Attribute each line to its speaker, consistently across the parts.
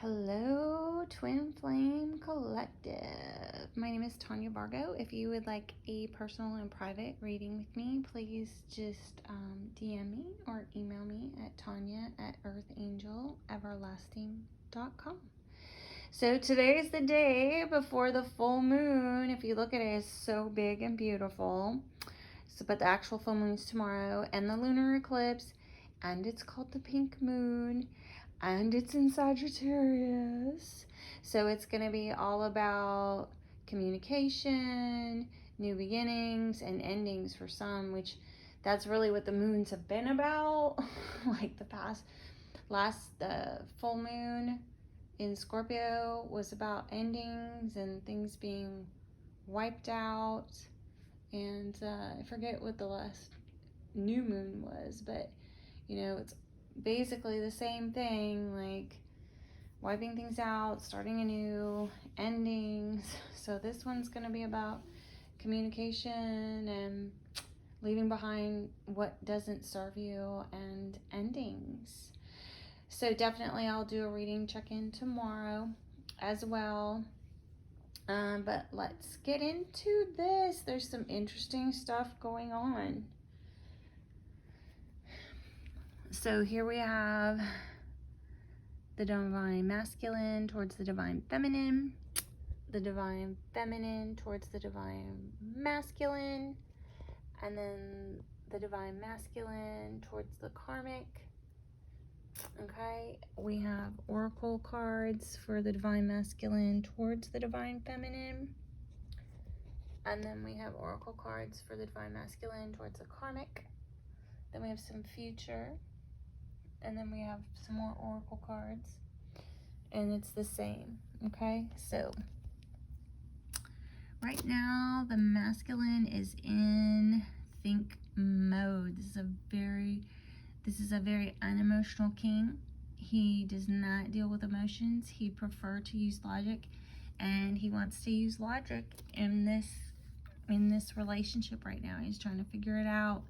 Speaker 1: Hello, Twin Flame Collective. My name is Tanya Vargo. If you would like a personal and private reading with me, please just DM me or email me at tanya@earthangelEverlasting.com. So today is the day before the full moon. If you look at it, it's so big and beautiful. So, but the actual full moon is tomorrow, and the lunar eclipse, and it's called the pink moon. And it's in Sagittarius. So it's going to be all about communication, new beginnings, and endings for some, which that's really what the moons have been about. Like the full moon in Scorpio was about endings and things being wiped out. And I forget what the last new moon was, but it's basically the same thing, like wiping things out, starting anew, endings. So this one's going to be about communication and leaving behind what doesn't serve you and endings. So definitely I'll do a reading check-in tomorrow as well. But let's get into this. There's some interesting stuff going on. So here we have the divine masculine towards the divine feminine, the divine feminine towards the divine masculine, and then the divine masculine towards the karmic. Okay, we have oracle cards for the divine masculine towards the divine feminine, and then we have oracle cards for the divine masculine towards the karmic. Then we have some future, and then we have some more oracle cards, and it's the same. Okay, so right now the masculine is in think mode. This is a very unemotional king. He does not deal with emotions. He prefers to use logic, and he wants to use logic in this relationship right now. He's trying to figure it out.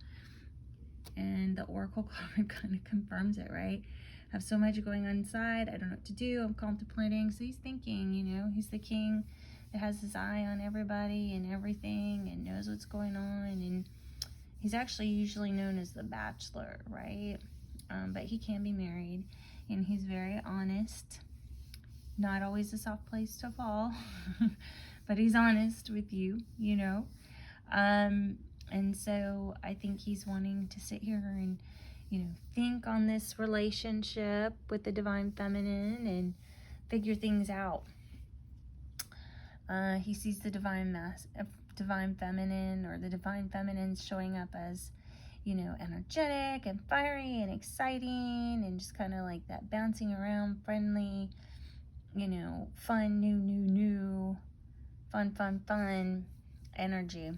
Speaker 1: And the oracle card kind of confirms it, right? I have so much going on inside. I don't know what to do. I'm contemplating. So he's thinking, he's the king that has his eye on everybody and everything and knows what's going on. And he's actually usually known as the bachelor, right? But he can be married, and he's very honest. Not always a soft place to fall, but he's honest with you, And so I think he's wanting to sit here and, think on this relationship with the divine feminine and figure things out. He sees the divine feminine, or the divine feminine showing up as, energetic and fiery and exciting and just kind of like that bouncing around, friendly, fun, new, fun energy.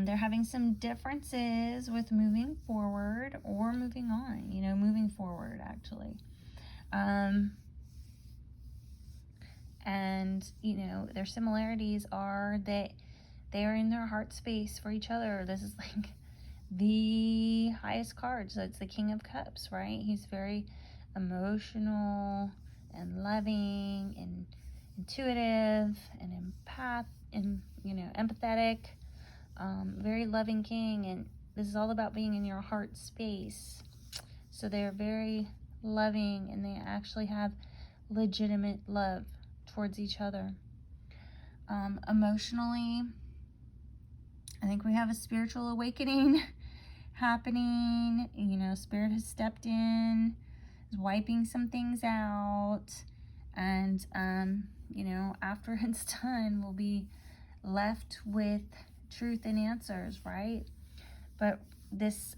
Speaker 1: They're having some differences with moving forward or moving on, moving forward actually. And, their similarities are that they are in their heart space for each other. This is like the highest card. So it's the King of Cups, right? He's very emotional and loving and intuitive and empathetic. Very loving king, and this is all about being in your heart space. So they're very loving, and they actually have legitimate love towards each other. Emotionally, I think we have a spiritual awakening happening. Spirit has stepped in, is wiping some things out, and after it's done, we'll be left with truth and answers, right? But this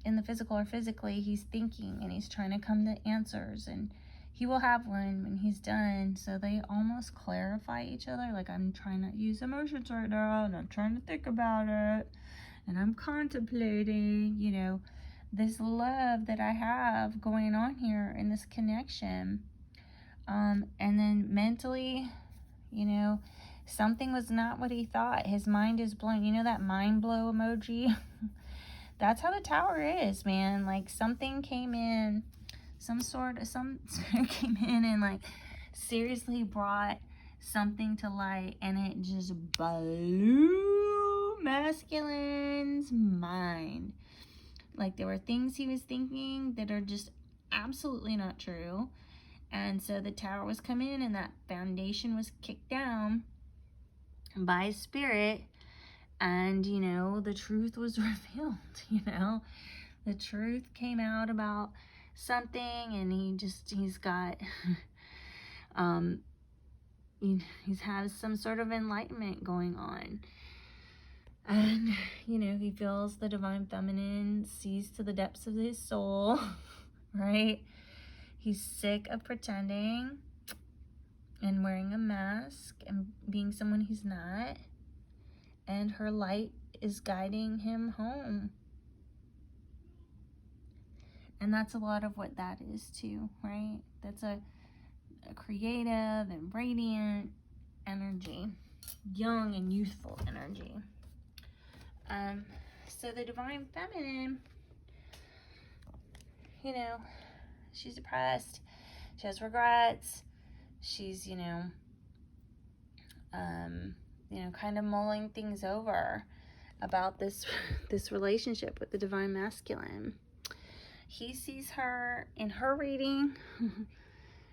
Speaker 1: in the physical or physically, he's thinking and he's trying to come to answers, and he will have one when he's done. So they almost clarify each other, like, I'm trying not to use emotions right now, and I'm trying to think about it, and I'm contemplating, this love that I have going on here in this connection. And then mentally, something was not what he thought. His mind is blown. That mind blow emoji? That's how the Tower is, man. Like, something came in, some spirit came in and like seriously brought something to light, and it just blew masculine's mind. Like, there were things he was thinking that are just absolutely not true. And so the tower was come in, and that foundation was kicked down by spirit, and you know, the truth was revealed. You know, the truth came out about something, and he's got he has some sort of enlightenment going on. And you know, he feels the divine feminine, sees to the depths of his soul. Right? He's sick of pretending and wearing a mask and being someone he's not. And her light is guiding him home. And that's a lot of what that is too, right? That's a creative and radiant energy, young and youthful energy. So the divine feminine, you know, she's depressed, she has regrets, she's, you know, kind of mulling things over about this relationship with the divine masculine. He sees her in her reading.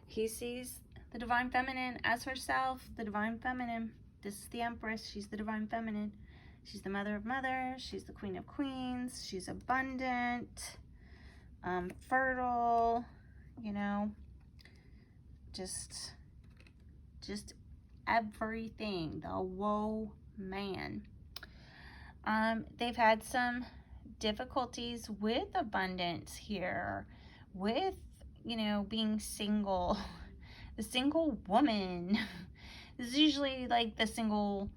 Speaker 1: He sees the divine feminine as herself, the divine feminine. This is the Empress. She's the divine feminine. She's the mother of mothers. She's the queen of queens. She's abundant, fertile, you know, just everything. The woe man. They've had some difficulties with abundance here, with, you know, being single. The single woman. This is usually like the single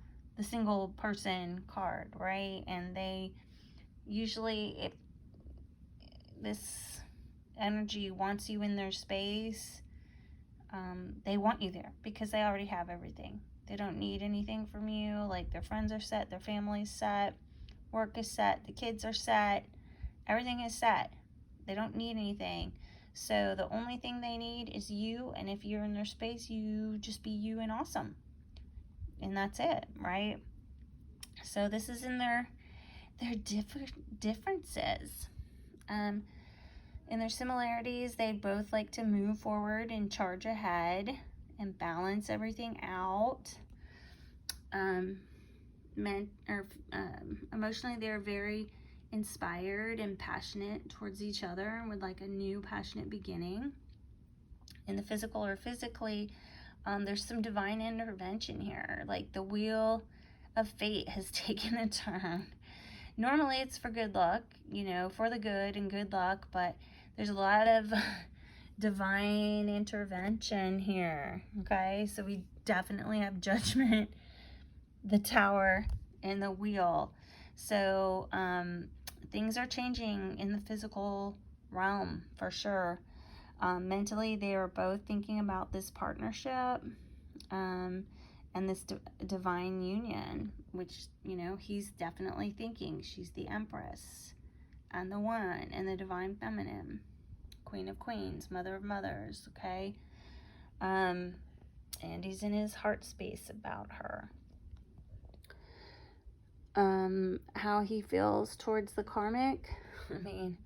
Speaker 1: person card, right? And they usually, if this energy wants you in their space, they want you there because they already have everything. They don't need anything from you. Like, their friends are set, their family's set, work is set, the kids are set, everything is set. They don't need anything. So the only thing they need is you, and if you're in their space, you just be you and awesome. And that's it, right? So this is in their differences. In their similarities, they both like to move forward and charge ahead and balance everything out. Emotionally, they're very inspired and passionate towards each other and would like a new passionate beginning. In the physical or physically, there's some divine intervention here. Like, the wheel of fate has taken a turn. Normally it's for good luck, you know, for the good and good luck, but there's a lot of divine intervention here. Okay, so we definitely have Judgment, the Tower, and the Wheel. So things are changing in the physical realm for sure. Mentally, they are both thinking about this partnership and this divine union, which, you know, he's definitely thinking. She's the Empress and the One and the divine feminine, queen of queens, mother of mothers, okay? And he's in his heart space about her. How he feels towards the karmic, I mean,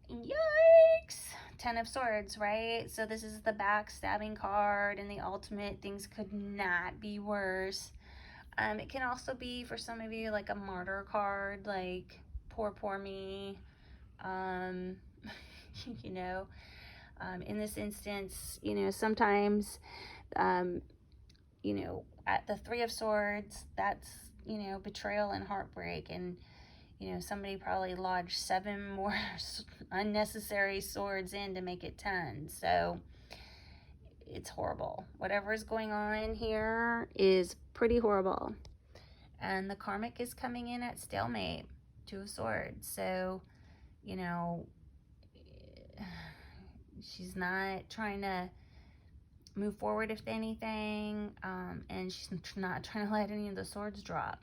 Speaker 1: yikes. 10 of Swords, right? So this is the backstabbing card and the ultimate. Things could not be worse. It can also be, for some of you, like a martyr card, like poor me. You know, in this instance, you know, sometimes, you know, at the 3 of Swords, that's, you know, betrayal and heartbreak, and you know, somebody probably lodged 7 more unnecessary swords in to make it 10. So it's horrible. Whatever is going on here is pretty horrible. And the karmic is coming in at stalemate, 2 of Swords. So, you know, she's not trying to move forward, if anything, and she's not trying to let any of the swords drop.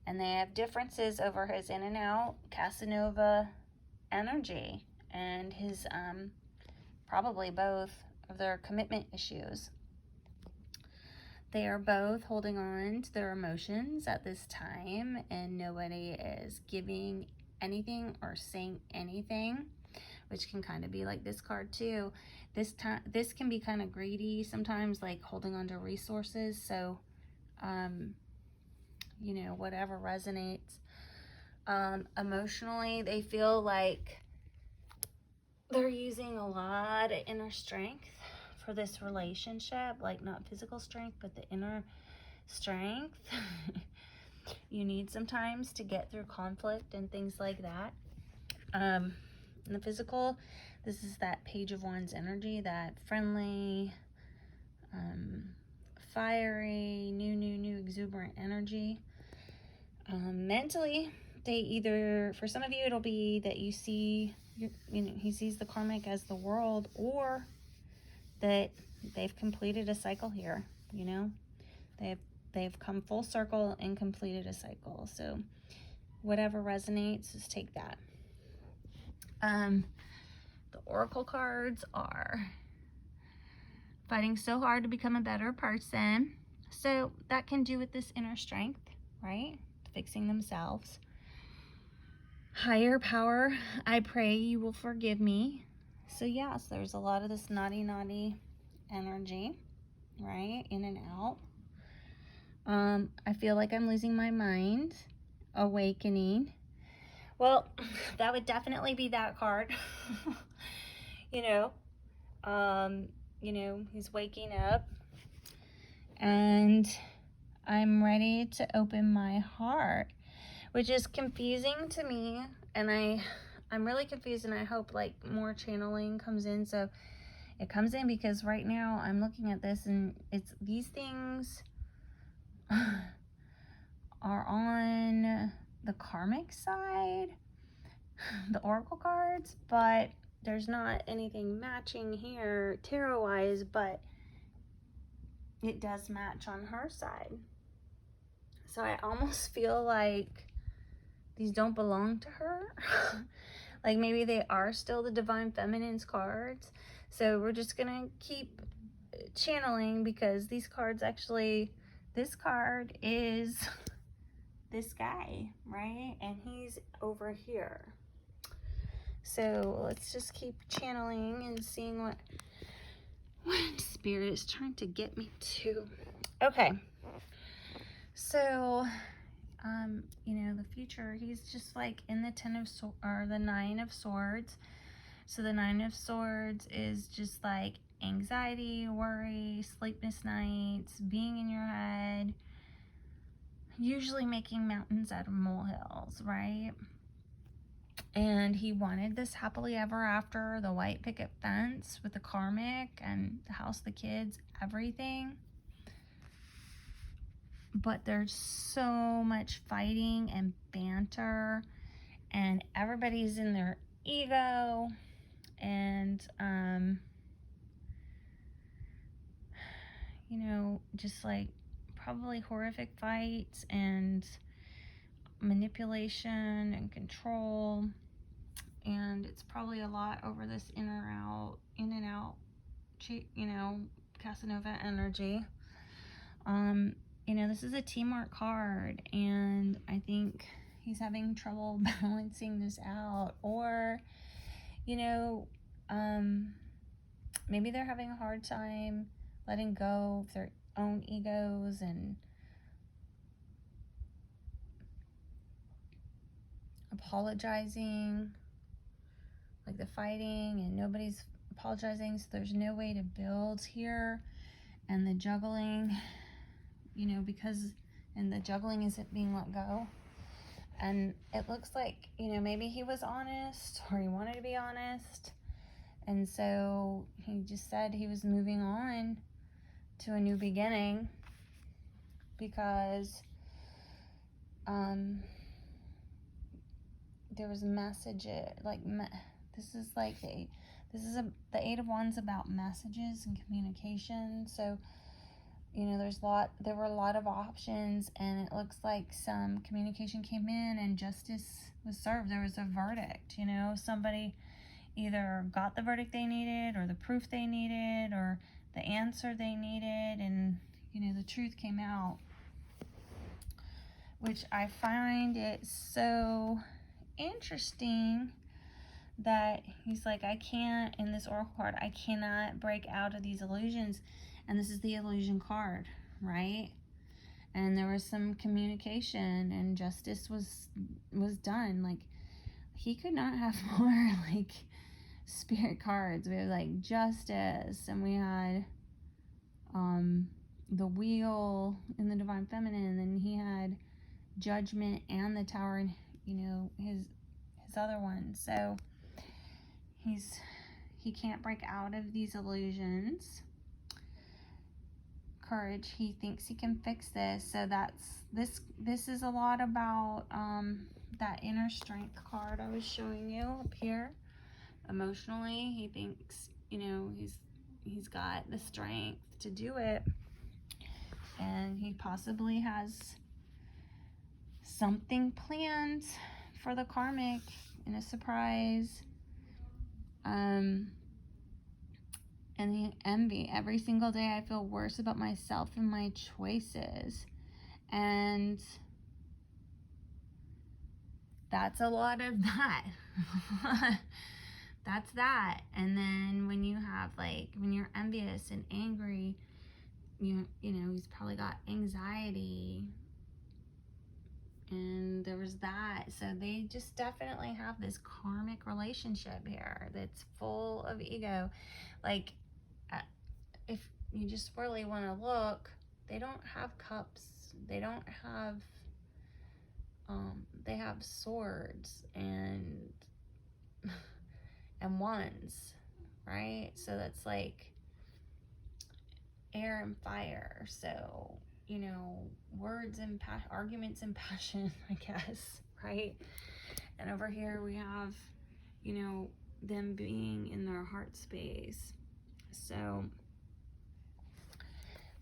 Speaker 1: And they have differences over his in and out Casanova energy and his probably both, of their commitment issues. They are both holding on to their emotions at this time, and nobody is giving anything or saying anything, which can kind of be like this card too. This can be kind of greedy sometimes, like holding on to resources. So, you know, whatever resonates. Emotionally, they feel like they're using a lot of inner strength for this relationship, like not physical strength, but the inner strength. You need sometimes to get through conflict and things like that. In the physical, this is that Page of Wands energy, that friendly, fiery, new exuberant energy. Mentally, they either, for some of you, it'll be that you see, you know, he sees the karmic as the world, or that they've completed a cycle here. You know, they've come full circle and completed a cycle. So whatever resonates, just take that. The oracle cards are fighting so hard to become a better person. So that can do with this inner strength, right? Fixing themselves. Higher power, I pray you will forgive me. So yes, there's a lot of this naughty energy, right? In and out. I feel like I'm losing my mind. Awakening. Well, that would definitely be that card. You know, he's waking up, and I'm ready to open my heart, which is confusing to me, and I'm really confused, and I hope like more channeling comes in. So it comes in because right now I'm looking at this, and it's these things are on the karmic side, the oracle cards, but there's not anything matching here tarot wise, but it does match on her side. So I almost feel like these don't belong to her. Like maybe they are still the Divine Feminine's cards. So we're just gonna keep channeling, because these cards actually, this card is this guy, right? And he's over here. So let's just keep channeling and seeing what Spirit is trying to get me to. Okay. So, you know, the future, he's just like in the the Nine of Swords. So the Nine of Swords is just like anxiety, worry, sleepless nights, being in your head, usually making mountains out of molehills, right? And he wanted this happily ever after, the white picket fence with the karmic and the house, the kids, everything. But there's so much fighting and banter, and everybody's in their ego, and you know, just like probably horrific fights and manipulation and control. And it's probably a lot over this in and out, you know, Casanova energy. You know, this is a teamwork card, and I think he's having trouble balancing this out, or, you know, maybe they're having a hard time letting go of their own egos and apologizing, like the fighting, and nobody's apologizing, so there's no way to build here. And the juggling, you know, and the juggling isn't being let go. And it looks like, you know, maybe he was honest, or he wanted to be honest, and so he just said he was moving on to a new beginning, because there was a message, like this is the Eight of Wands about messages and communication. So, you know, there were a lot of options, and it looks like some communication came in and justice was served. There was a verdict, you know, somebody either got the verdict they needed, or the proof they needed, or the answer they needed, and you know, the truth came out, which I find it so interesting that he's like, I can't, in this oracle card, I cannot break out of these illusions. And this is the illusion card, right? And there was some communication and justice was done. Like, he could not have more like spirit cards. We had like justice, and we had the wheel in the divine feminine, and he had judgment and the tower, and you know, his other one. So he can't break out of these illusions. Courage, he thinks he can fix this. So that's this is a lot about that inner strength card I was showing you up here. Emotionally, he thinks, you know, he's got the strength to do it, and he possibly has something planned for the karmic in a surprise. And the envy. Every single day I feel worse about myself and my choices. And that's a lot of that. That's that. And then when you have like, when you're envious and angry, you know, he's probably got anxiety. And there was that. So they just definitely have this karmic relationship here that's full of ego. Like, if you just really want to look, they don't have cups. They don't have, they have swords and wands, right? So that's like air and fire. So, you know, words and arguments and passion, I guess, right? And over here we have, you know, them being in their heart space. So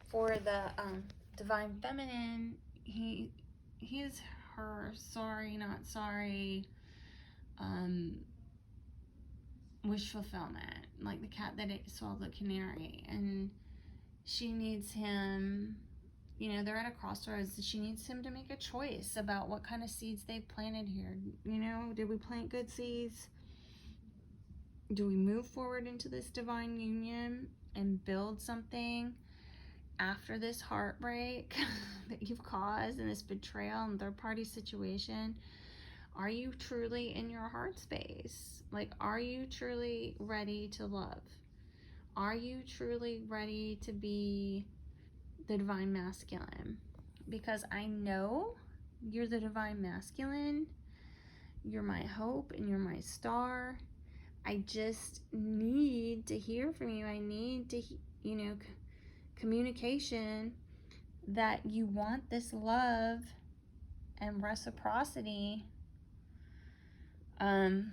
Speaker 1: for the divine feminine, he's her sorry, not sorry, wish fulfillment, like the cat that swallowed the canary. And she needs him, you know, they're at a crossroads. She needs him to make a choice about what kind of seeds they've planted here. You know, did we plant good seeds? Do we move forward into this divine union and build something after this heartbreak that you've caused and this betrayal and third-party situation? Are you truly in your heart space? Like, are you truly ready to love? Are you truly ready to be the divine masculine? Because I know you're the divine masculine. You're my hope and you're my star. I just need to hear from you. I need to, you know, communication that you want this love and reciprocity. And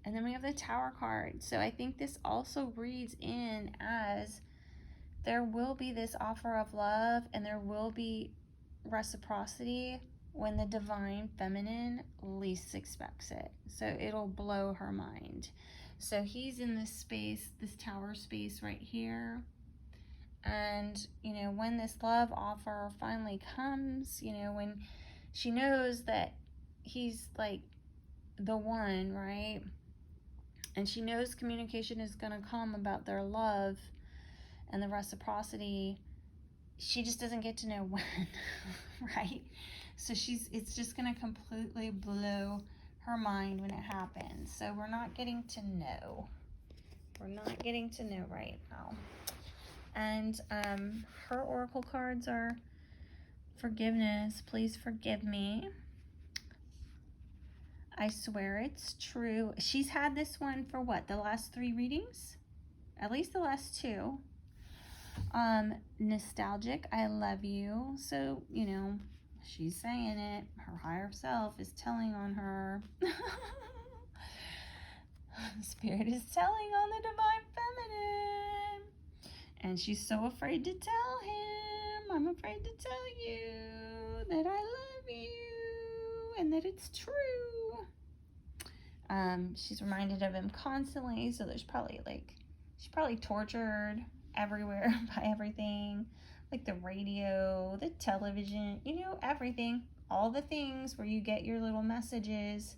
Speaker 1: then we have the Tower card. So I think this also reads in as there will be this offer of love and there will be reciprocity when the divine feminine least expects it. So it'll blow her mind. So he's in this space, this tower space right here. And, you know, when this love offer finally comes, you know, when she knows that he's like the one, right? And she knows communication is going to come about their love and the reciprocity. She just doesn't get to know when, right? So it's just going to completely blow her mind when it happens. So we're not getting to know. We're not getting to know right now. And her oracle cards are forgiveness. Please forgive me. I swear it's true. She's had this one for what? The last 3 readings? At least the last 2. Nostalgic. I love you. So, you know, she's saying it. Her higher self is telling on her. Spirit is telling on the divine feminine. And she's so afraid to tell him. I'm afraid to tell you that I love you and that it's true. She's reminded of him constantly, so there's probably like, she's probably tortured everywhere by everything, like the radio, the television, you know, everything, all the things where you get your little messages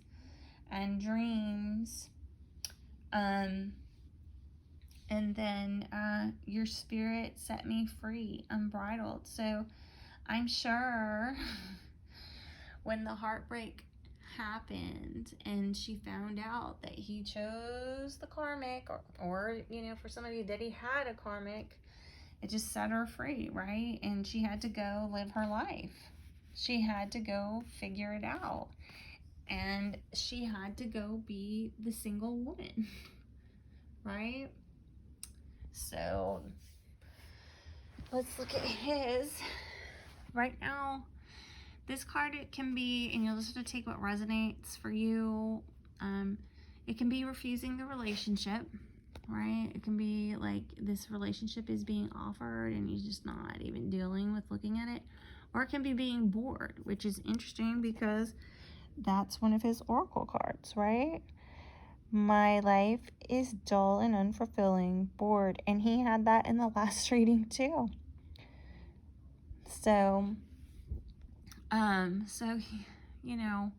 Speaker 1: and dreams. And then your spirit set me free, unbridled. So I'm sure when the heartbreak happened and she found out that he chose the karmic, or you know, for some of you that he had a karmic, it just set her free, right? And she had to go live her life. She had to go figure it out. And she had to go be the single woman, right? So let's look at his. Right now, this card, it can be, and you'll just have to take what resonates for you. It can be refusing the relationship, right? It can be like this relationship is being offered and you're just not even dealing with looking at it. Or it can be being bored, which is interesting because that's one of his oracle cards, right? My life is dull and unfulfilling, bored. And he had that in the last reading too. So he, you know,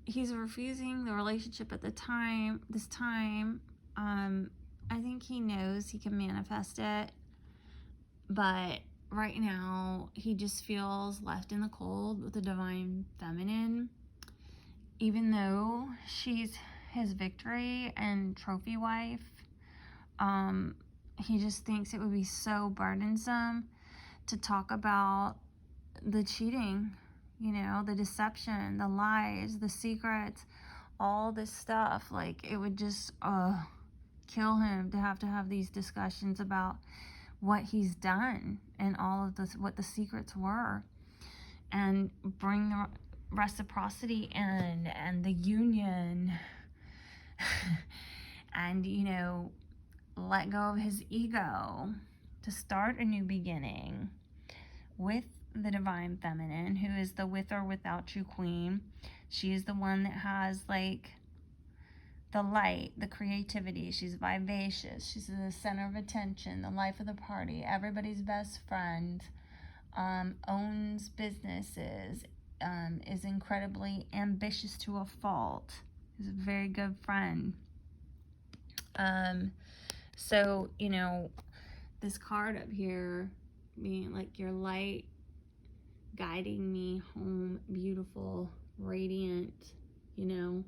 Speaker 1: he's refusing the relationship at this time. I think he knows he can manifest it, but right now he just feels left in the cold with the divine feminine, even though she's his victory and trophy wife. He just thinks it would be so burdensome to talk about the cheating, you know, the deception, the lies, the secrets, all this stuff. Like, it would just kill him to have these discussions about what he's done and all of this, what the secrets were, and bring the reciprocity in and the union and, you know, let go of his ego to start a new beginning with the divine feminine, who is the with or without you queen. She is the one that has like the light, the creativity. She's vivacious. She's the center of attention, the life of the party, everybody's best friend, owns businesses, is incredibly ambitious to a fault, is a very good friend. So, you know, this card up here being like your light guiding me home, beautiful, radiant, you know.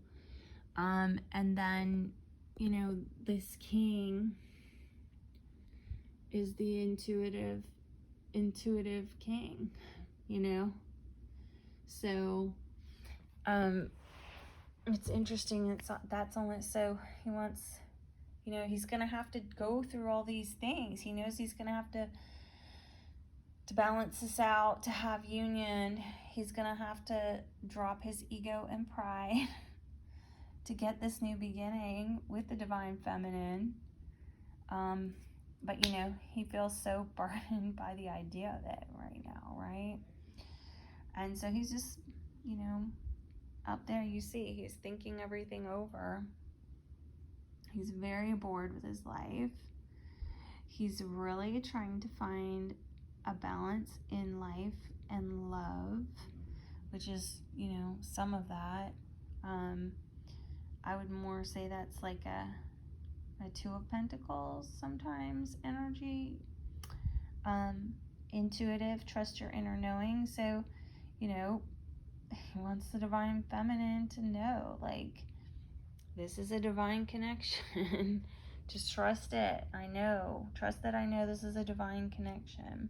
Speaker 1: And then, you know, this king is the intuitive king, you know. So, it's interesting. That's only, so he wants, you know, he's gonna have to go through all these things. He knows he's gonna have to balance this out, to have union. He's gonna have to drop his ego and pride to get this new beginning with the divine feminine. But you know, he feels so burdened by the idea of it right now, right? And so he's just, you know, up there, you see, he's thinking everything over. He's very bored with his life. He's really trying to find a balance in life and love, which is, you know, some of that. I would more say that's like a Two of Pentacles sometimes energy. Intuitive, trust your inner knowing. So, you know, he wants the divine feminine to know, like, this is a divine connection. Just trust it. I know. Trust that I know this is a divine connection.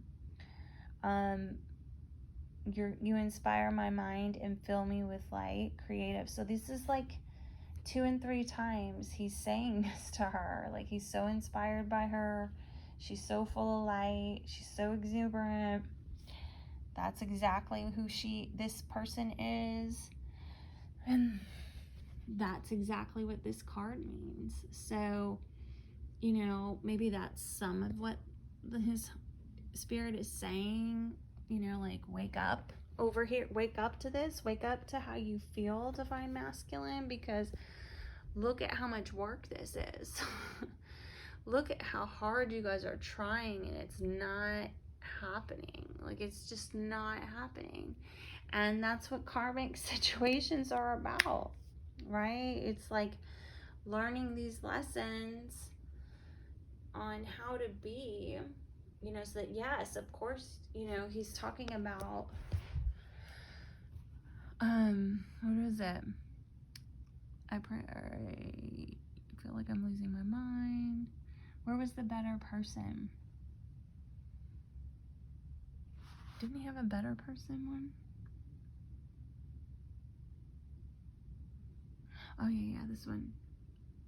Speaker 1: You inspire my mind and fill me with light, creative. So this is like 2 and 3 times he's saying this to her. Like, he's so inspired by her. She's so full of light. She's so exuberant. That's exactly who this person is. And that's exactly what this card means. So, you know, maybe that's some of what his spirit is saying, you know, like, wake up, over here. Wake up to this. Wake up to how you feel, Divine Masculine, because look at how much work this is. Look at how hard you guys are trying and it's not happening. Like, it's just not happening. And that's what karmic situations are about, right? It's like learning these lessons on how to be, you know, so that, yes, of course, you know, he's talking about, what is it? I feel like I'm losing my mind. Where was the better person? Didn't he have a better person one? Oh yeah, this one.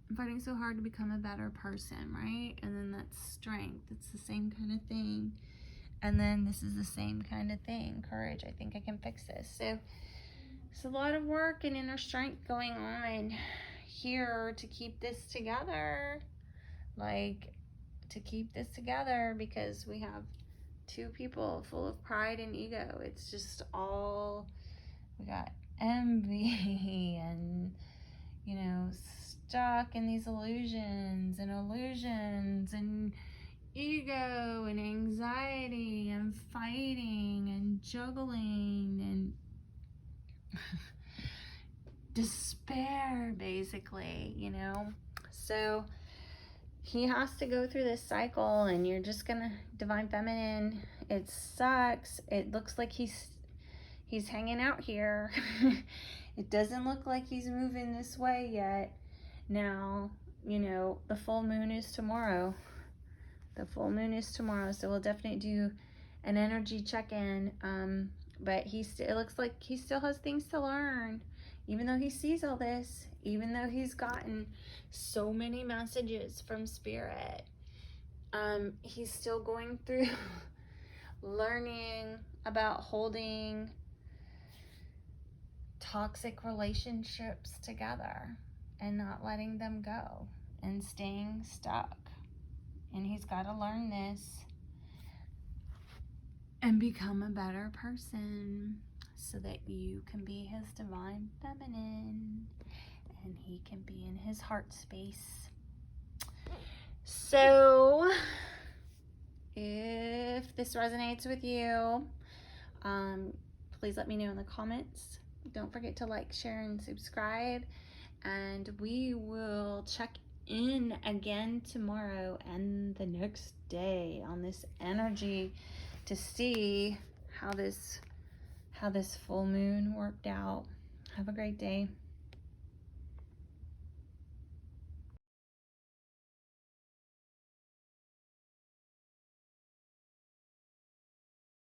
Speaker 1: I'm fighting so hard to become a better person, right? And then that's strength. It's the same kind of thing. And then this is the same kind of thing. Courage. I think I can fix this. So it's a lot of work and inner strength going on here to keep this together. Like, to keep this together, because we have two people full of pride and ego. It's just all, we got envy and, you know, stuck in these illusions and ego and anxiety and fighting and juggling and despair, basically, you know. So he has to go through this cycle, and you're just gonna, Divine Feminine, it sucks. It looks like he's hanging out here. It doesn't look like he's moving this way yet. Now, you know, the full moon is tomorrow. The full moon is tomorrow, so we'll definitely do an energy check-in. But it looks like he still has things to learn, even though he sees all this, even though he's gotten so many messages from Spirit. He's still going through learning about holding toxic relationships together and not letting them go and staying stuck. And he's got to learn this and become a better person so that you can be his Divine Feminine and he can be in his heart space. So if this resonates with you, please let me know in the comments. Don't forget to like, share, and subscribe. And we will check in again tomorrow and the next day on this energy to see how this full moon worked out. Have a great day.